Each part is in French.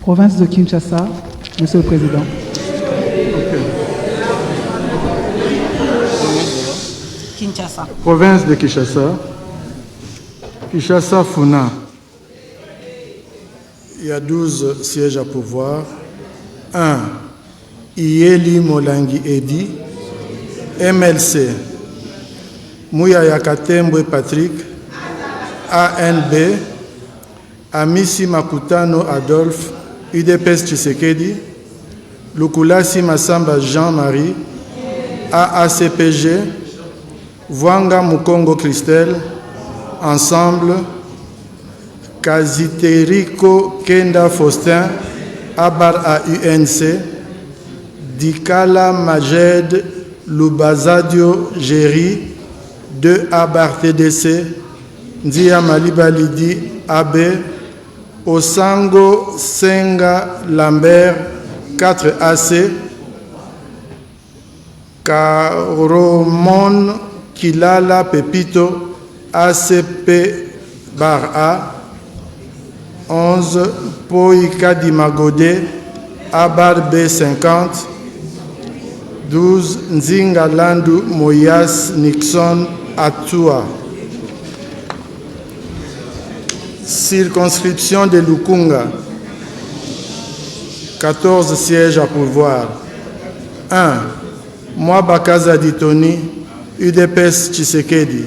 Province de Kinshasa, Monsieur le Président. Kinshasa. Province de Kinshasa. Kinshasa Funa. Il y a 12 sièges à pouvoir. 1. Iyeli Molangi Edi. MLC. Mouya Yakatembwe Patrick. ANB. Amisi Makutano Adolphe. UDPS Tshisekedi. Lukulasi Massamba Jean-Marie. AACPG. Vwanga Mukongo Christelle. Ensemble. Kaziteriko Kenda Faustin. Abar à UNC. Dikala Majed Lubazadio Géry. 2 Abar TDC. Ndia Malibalidi AB. Osango Senga Lambert 4 AC. Karomon Kilala Pepito ACP bar A. 11 Poika Dimagode Abar B50. 12 Nzinga Landu Moyas Nixon Atua. Circonscription de Lukunga. 14 sièges à pourvoir. 1. Mwabakaza Ditoni, UDPS Tshisekedi.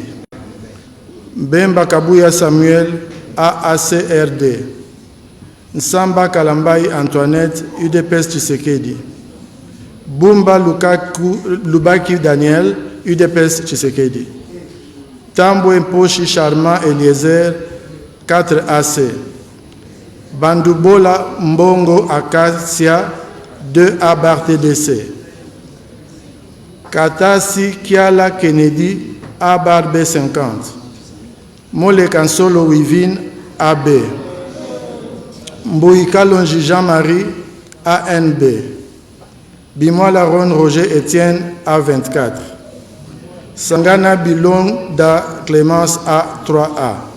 Bemba Kabuya Samuel, AACRD. Nsamba Kalambai Antoinette, UDPS Tshisekedi. Bumba Lubaki Daniel, UDPS Tshisekedi. Tambwe Mposhi Charmant Eliezer, 4 AC. Bandubola Mbongo Acacia, 2 Abar TDC. Katasi Kiala Kennedy, Abar B50. Mole Kansolo Wivine, AB. Mbouika Longi Jean-Marie, ANB. Bimola Ron Roger Etienne, A24. Sangana Bilon da Clémence, A3A.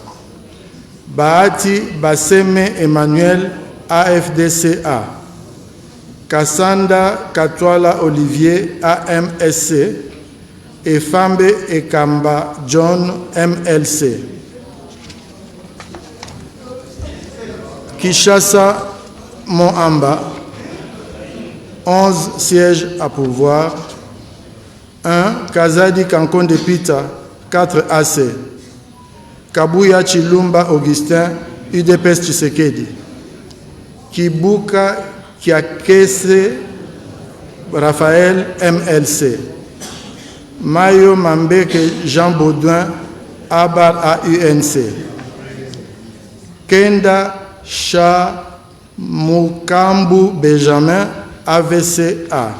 Bahati Baseme Emmanuel, AFDCA. Kassanda Katwala Olivier, AMSC. Et Fambe Ekamba John, MLC. Kinshasa Moamba. 11 sièges à pourvoir. 1. Kazadi Kankonde Pita, 4 AC. Kabuya Chilumba Augustin, UDPS Tshisekedi. Kibuka Kiakese Raphaël, MLC. Mayo Mambeke Jean Baudouin, Abar à UNC. Kenda Cha Mukambu Benjamin, AVCA.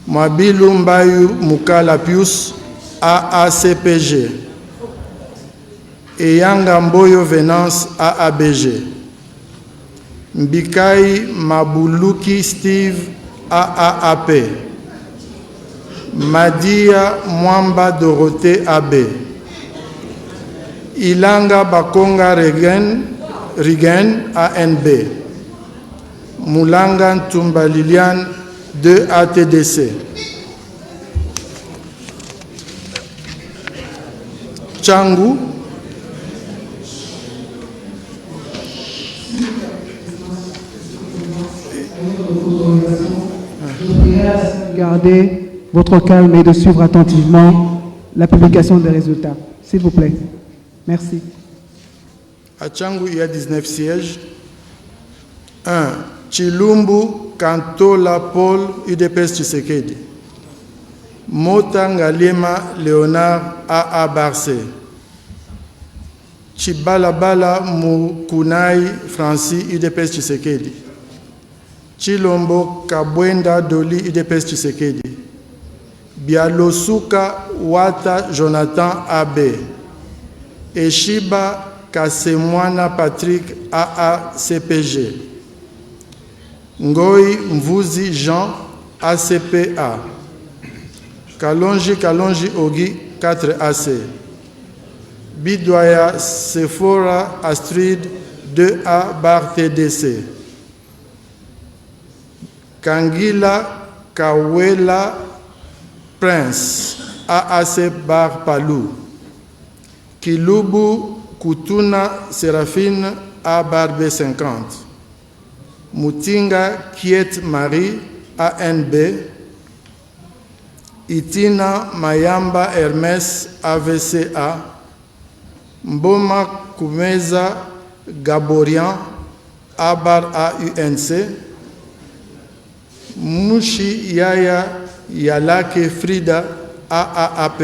Mabilou Mbayou Mukala Pius, AACPG. Eyanga Mboyo Venance, AABG. Mbikai Mabuluki Steve, AAAP. Madia Mwamba Dorothée, AB. Ilanga Bakonga Rigen, ANB. Moulanga Ntumba Liliane, 2 ATDC. Tchangu. Gardez votre calme et de suivre attentivement la publication des résultats. S'il vous plaît. Merci. À Tchangu, il y a 19 sièges. 1. Chilumbu Kantola Paul, UDPS Tshisekedi. Motangalema Léonard, AA Barcé. Chibalabala Mukunai Francis, UDPS Tshisekedi. Chilombo Kabwenda Doli, UDPS Tshisekedi. Bialosuka Wata Jonathan, AB. Eshiba Kasemwana Patrick, AACPG. Ngoi Mvuzi Jean, ACPA. Kalonji Ogi, 4 AC. Bidwaya Sephora Astrid, 2A Bar TDC. Kangila Kawela Prince, AAC Bar Palou. Kilubu Kutuna Séraphine, A Bar B50. Mutinga Kiet Marie, ANB. Itina Mayamba Hermes, AVCA. Mboma Kumeza Gaborian, A Bar AUNC. Mushi Yaya Yalake Frida, AAAP.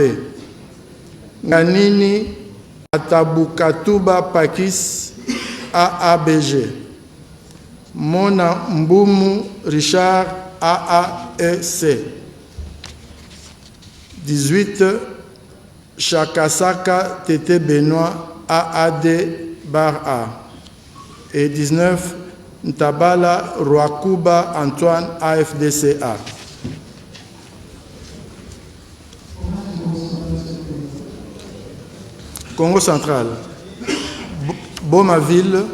Nganini Atabukatuba Pakis, AABG. Mona Mbumu Richard, AAEC. 18. Chakasaka Tété Benoît, AAD Bar A. Et 19. Ntabala Rwakuba Antoine, AFDCA. Congo central. Bomaville,